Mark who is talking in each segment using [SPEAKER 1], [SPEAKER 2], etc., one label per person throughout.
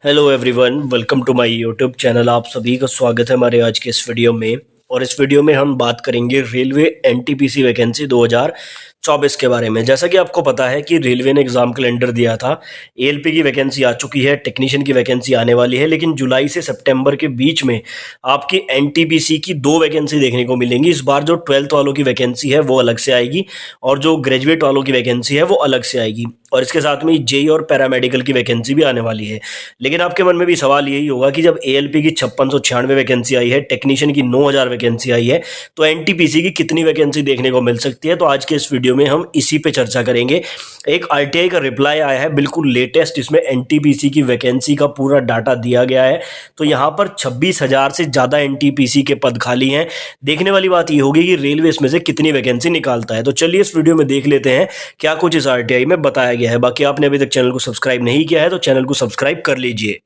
[SPEAKER 1] Hello everyone, welcome to my YouTube channel. आप सभी का स्वागत है हमारे आज के इस वीडियो में। और इस वीडियो में हम बात करेंगे रेलवे एनटीपीसी वैकेंसी 2024 के बारे में। जैसा कि आपको पता है कि रेलवे ने एग्जाम कैलेंडर दिया था, एएलपी की वैकेंसी आ चुकी है, टेक्नीशियन की वैकेंसी आने वाली है, लेकिन जुलाई से सितंबर के बीच में आपकी एनटीपीसी की 2 वैकेंसी देखने को मिलेंगी। इस बार जो 12th वालों की वैकेंसी है वो अलग से आएगी और जो ग्रेजुएट वालों की वैकेंसी है वो अलग से आएगी, और इसके साथ में जेई और पैरामेडिकल की वैकेंसी भी आने वाली है। लेकिन आपके मन में भी सवाल यही होगा कि जब एएलपी की 5696 वैकेंसी आई है, टेक्नीशियन की 9000 वैकेंसी आई है, तो एनटीपीसी की कितनी वैकेंसी देखने को मिल सकती है। तो आज के इस वीडियो में हम इसी पे चर्चा करेंगे। एक आरटीआई का रिप्लाई आया है बिल्कुल लेटेस्ट, इसमें एनटीपीसी की वैकेंसी का पूरा डाटा दिया गया है। तो यहाँ पर 26,000 से ज़्यादा एनटीपीसी के पद खाली हैं। देखने वाली बात ये होगी कि रेलवे इसमें से कितनी वैकेंसी निकालता है। तो चलिए इस वीडियो में देख लेते हैं क्या कुछ इस आरटीआई में बताया गया है। बाकी आपने अभी तक चैनल को सब्सक्राइब नहीं किया है तो चैनल को सब्सक्राइब कर लीजिए।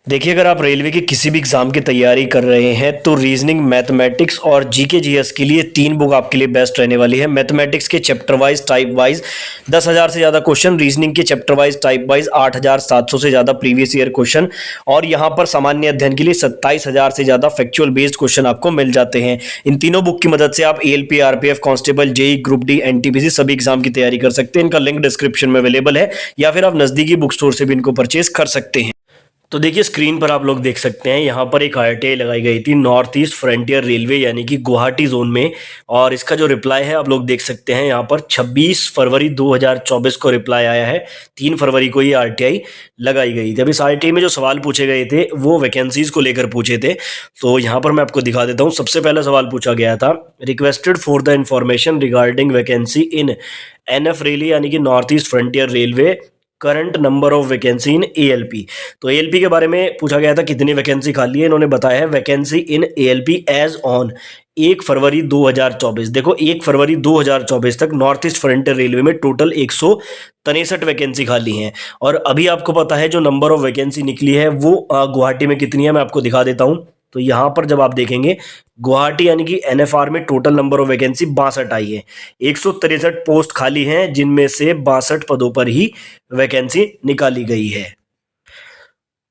[SPEAKER 1] देखिए, अगर आप रेलवे की किसी भी एग्जाम की तैयारी कर रहे हैं तो रीजनिंग, मैथमेटिक्स और जीके जीएस के लिए 3 बुक आपके लिए बेस्ट रहने वाली है। मैथमेटिक्स के चैप्टर वाइज, टाइप वाइज 10,000 से ज़्यादा क्वेश्चन, रीजनिंग के चैप्टर वाइज, टाइप वाइज 8,700 से ज़्यादा प्रीवियस ईयर क्वेश्चन, और यहाँ पर सामान्य अध्ययन के लिए 27,000 से ज़्यादा फैक्चुअल बेस्ड क्वेश्चन आपको मिल जाते हैं। इन तीनों बुक की मदद से आप ALP, RPF, constable, JE, group D, NTPC सभी एग्जाम की तैयारी कर सकते हैं। इनका लिंक डिस्क्रिप्शन में अवेलेबल है, या फिर आप नज़दीकी बुक स्टोर से भी इनको परचेज कर सकते हैं। तो देखिए, स्क्रीन पर आप लोग देख सकते हैं, यहाँ पर एक आरटीआई लगाई गई थी नॉर्थ ईस्ट फ्रंटियर रेलवे यानी कि गुवाहाटी जोन में, और इसका जो रिप्लाई है आप लोग देख सकते हैं। यहाँ पर 26 फरवरी 2024 को रिप्लाई आया है। 3 फरवरी को ये आरटीआई लगाई गई थी। अब इस आरटीआई में जो सवाल पूछे गए थे वो वैकेंसीज को लेकर पूछे थे। तो यहाँ पर मैं आपको दिखा देता हूँ। सबसे पहला सवाल पूछा गया था, requested for the information regarding vacancy in NF railway यानी कि north East Frontier railway, current number of vacancy in ALP. तो एएलपी के बारे में पूछा गया था कितनी वैकेंसी खाली है। इन्होंने बताया है vacancy in ALP as on 1 फरवरी 2024। देखो, 1 फरवरी 2024 तक नॉर्थ ईस्ट फ्रंटियर रेलवे में टोटल 163 वैकेंसी खाली हैं। और अभी आपको पता है जो नंबर ऑफ वैकेंसी निकली है वो गुवाहाटी में कितनी है, मैं आपको दिखा देता हूँ। तो यहाँ पर जब आप देखेंगे, गुवाहाटी यानी कि एनएफआर में टोटल नंबर ऑफ वैकेंसी 62 आई है। 163 पोस्ट खाली हैं, जिनमें से 62 पदों पर ही वैकेंसी निकाली गई है।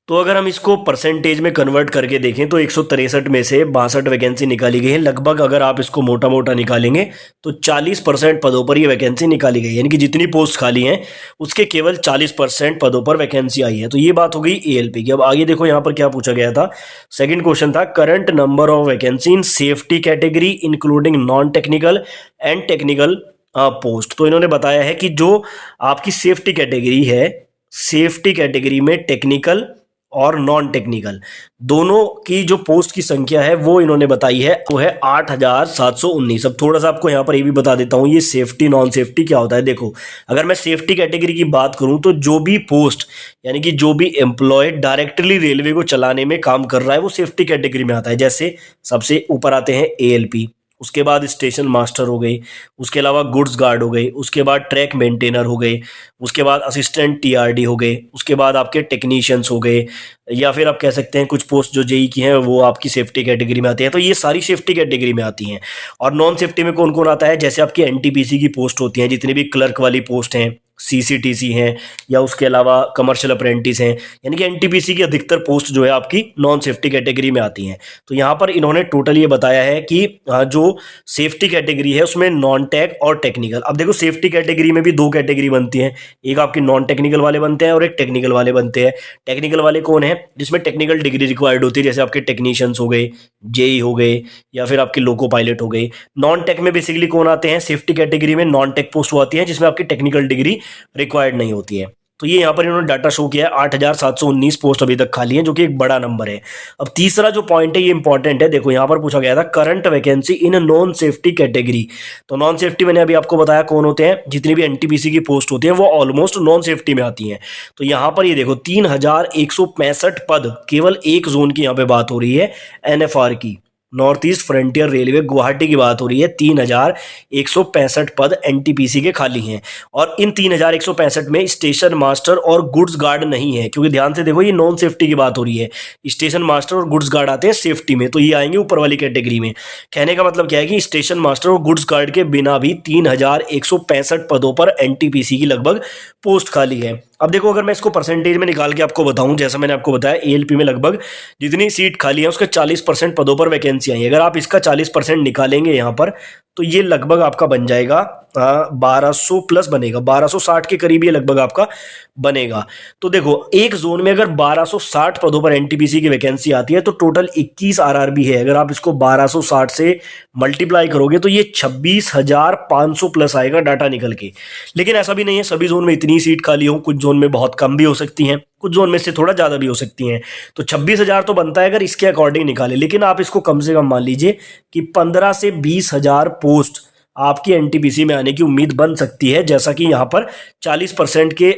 [SPEAKER 1] तो अगर हम इसको परसेंटेज में कन्वर्ट करके देखें तो 163 में से 62 वैकेंसी निकाली गई है। लगभग अगर आप इसको मोटा मोटा निकालेंगे तो 40% पदों पर ये वैकेंसी निकाली गई है, यानी कि जितनी पोस्ट खाली हैं उसके केवल 40% पदों पर वैकेंसी आई है। तो ये बात हो गई एएलपी की। अब आगे देखो, यहाँ पर क्या पूछा गया था। सेकेंड क्वेश्चन था, current number of vacancy in safety category including non technical and technical post. तो इन्होंने बताया है कि जो आपकी सेफ्टी कैटेगरी है, सेफ्टी कैटेगरी में टेक्निकल और नॉन टेक्निकल दोनों की जो पोस्ट की संख्या है वो इन्होंने बताई है, वो है 8,719। अब थोड़ा सा आपको यहाँ पर ये भी बता देता हूँ, ये सेफ्टी नॉन सेफ्टी क्या होता है। देखो, अगर मैं सेफ्टी कैटेगरी की बात करूँ तो जो भी पोस्ट यानी कि जो भी एम्प्लॉय डायरेक्टली रेलवे को चलाने में काम कर रहा है वो सेफ्टी कैटेगरी में आता है। जैसे सबसे ऊपर आते हैं एएलपी, उसके बाद स्टेशन मास्टर हो गई, उसके अलावा गुड्स गार्ड हो गई, उसके बाद ट्रैक मेंटेनर हो गए, उसके बाद असिस्टेंट टीआरडी हो गए, उसके बाद आपके टेक्नीशियंस हो गए, या फिर आप कह सकते हैं कुछ पोस्ट जो जेई की हैं वो आपकी सेफ्टी कैटेगरी में आती हैं। तो ये सारी सेफ्टी कैटेगरी में आती हैं। और नॉन सेफ्टी में कौन कौन आता है, जैसे आपकी एनटीपीसी की पोस्ट होती हैं, जितनी भी क्लर्क वाली पोस्ट हैं, सीसीटीसी हैं, या उसके अलावा कमर्शियल अप्रेंटिस हैं, यानी कि एनटीपीसी की अधिकतर पोस्ट जो है आपकी नॉन सेफ्टी कैटेगरी में आती हैं। तो यहाँ पर इन्होंने टोटल ये बताया है कि जो सेफ्टी कैटेगरी है उसमें नॉन टेक और टेक्निकल। अब देखो, सेफ्टी कैटेगरी में भी 2 कैटेगरी बनती हैं, एक आपकी नॉन टेक्निकल वाले बनते हैं और एक टेक्निकल वाले बनते हैं। टेक्निकल वाले कौन है, जिसमें टेक्निकल डिग्री रिक्वायर्ड होती है, जैसे आपके टेक्नीशियंस हो गए, जेई हो गए, या फिर आपके लोको पायलट हो गए। नॉन टेक में बेसिकली कौन आते हैं, सेफ्टी कैटेगरी में नॉन टेक पोस्ट आती है जिसमें आपकी टेक्निकल डिग्री रिक्वायर्ड नहीं होती है। तो ये यहाँ पर इन्होंने डाटा शो किया है, 8,719 पोस्ट अभी तक खाली हैं, जो कि एक बड़ा नंबर है। अब तीसरा जो पॉइंट है ये इंपॉर्टेंट है। देखो, यहाँ पर पूछा गया था current vacancy in non safety category. तो नॉन सेफ्टी मैंने अभी आपको बताया कौन होते हैं, जितनी भी एनटीपीसी की पोस्ट होती है वो ऑलमोस्ट नॉन सेफ्टी में आती हैं। तो यहाँ पर ये देखो 3,165 पद, केवल एक जोन की यहाँ पे बात हो रही है, एनएफआर की, north East Frontier railway Guwahati की बात हो रही है। 3,165 पद एनटीपीसी के खाली हैं, और इन 3,165 में स्टेशन मास्टर और गुड्स गार्ड नहीं है, क्योंकि ध्यान से देखो ये नॉन सेफ्टी की बात हो रही है। स्टेशन मास्टर और गुड्स गार्ड आते हैं सेफ्टी में, तो ये आएंगे ऊपर वाली कैटेगरी में। कहने का मतलब क्या है कि स्टेशन मास्टर और गुड्स गार्ड के बिना भी 3,165 पदों पर एनटीपीसी की लगभग पोस्ट खाली है। अब देखो, अगर मैं इसको परसेंटेज में निकाल के आपको बताऊं, जैसा मैंने आपको बताया एएलपी में लगभग जितनी सीट खाली है उसके 40% पदों पर वैकेंसी आई है। अगर आप इसका 40% निकालेंगे यहाँ पर तो ये लगभग आपका बन जाएगा 1200 प्लस बनेगा, 1260 के करीब ये लगभग आपका बनेगा। तो देखो, एक जोन में अगर 1260 पदों पर एनटीपीसी की वैकेंसी आती है तो टोटल 21 आरआरबी है। अगर आप इसको 1260 से मल्टीप्लाई करोगे तो ये 26,500 प्लस आएगा डाटा निकल के। लेकिन ऐसा भी नहीं है सभी जोन में इतनी सीट खाली हो, कुछ जोन में बहुत कम भी हो सकती हैं, कुछ जोन में से थोड़ा ज्यादा भी हो सकती हैं। तो 26,000 तो बनता है अगर इसके अकॉर्डिंग निकाले, लेकिन आप इसको कम से कम मान लीजिए कि 15 से 20,000 पोस्ट आपकी एनटीपीसी में आने की उम्मीद बन सकती है, जैसा कि यहाँ पर 40% के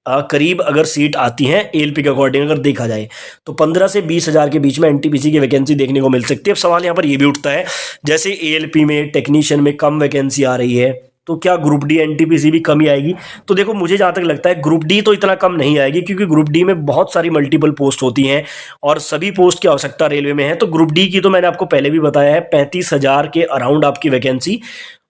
[SPEAKER 1] करीब अगर सीट आती हैं एएलपी के अकॉर्डिंग अगर देखा जाए तो 15 से 20,000 के बीच में एनटीपीसी की वैकेंसी देखने को मिल सकती है। अब सवाल यहाँ पर ये भी उठता है, जैसे एएलपी में टेक्नीशियन में कम वैकेंसी आ रही है तो क्या ग्रुप डी एनटीपीसी भी कम ही आएगी? तो देखो, मुझे जहां तक लगता है ग्रुप डी तो इतना कम नहीं आएगी, क्योंकि ग्रुप डी में बहुत सारी मल्टीपल पोस्ट होती हैं और सभी पोस्ट की आवश्यकता रेलवे में है। तो ग्रुप डी की तो मैंने आपको पहले भी बताया है 35,000 के अराउंड आपकी वैकेंसी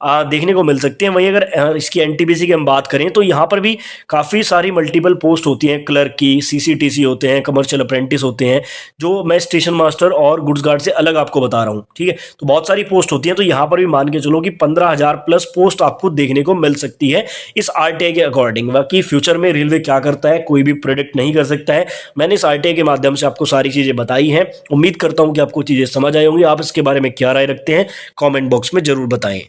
[SPEAKER 1] देखने को मिल सकती है। वहीं अगर इसकी एनटीपीसी की हम बात करें तो यहाँ पर भी काफ़ी सारी मल्टीपल पोस्ट होती हैं, क्लर्क की, सीसीटीसी होते हैं, कमर्शियल अप्रेंटिस होते हैं, जो मैं स्टेशन मास्टर और गुड्स गार्ड से अलग आपको बता रहा हूँ, ठीक है। तो बहुत सारी पोस्ट होती हैं, तो यहाँ पर भी मान के चलो कि 15,000 प्लस पोस्ट आपको देखने को मिल सकती है इस आरटीआई के अकॉर्डिंग। बाकी फ्यूचर में रेलवे क्या करता है कोई भी प्रेडिक्ट नहीं कर सकता है। मैंने इस आरटीआई के माध्यम से आपको सारी चीज़ें बताई हैं। उम्मीद करता हूँ कि आपको चीज़ें समझ आई होंगी। आप इसके बारे में क्या राय रखते हैं कॉमेंट बॉक्स में जरूर बताएं।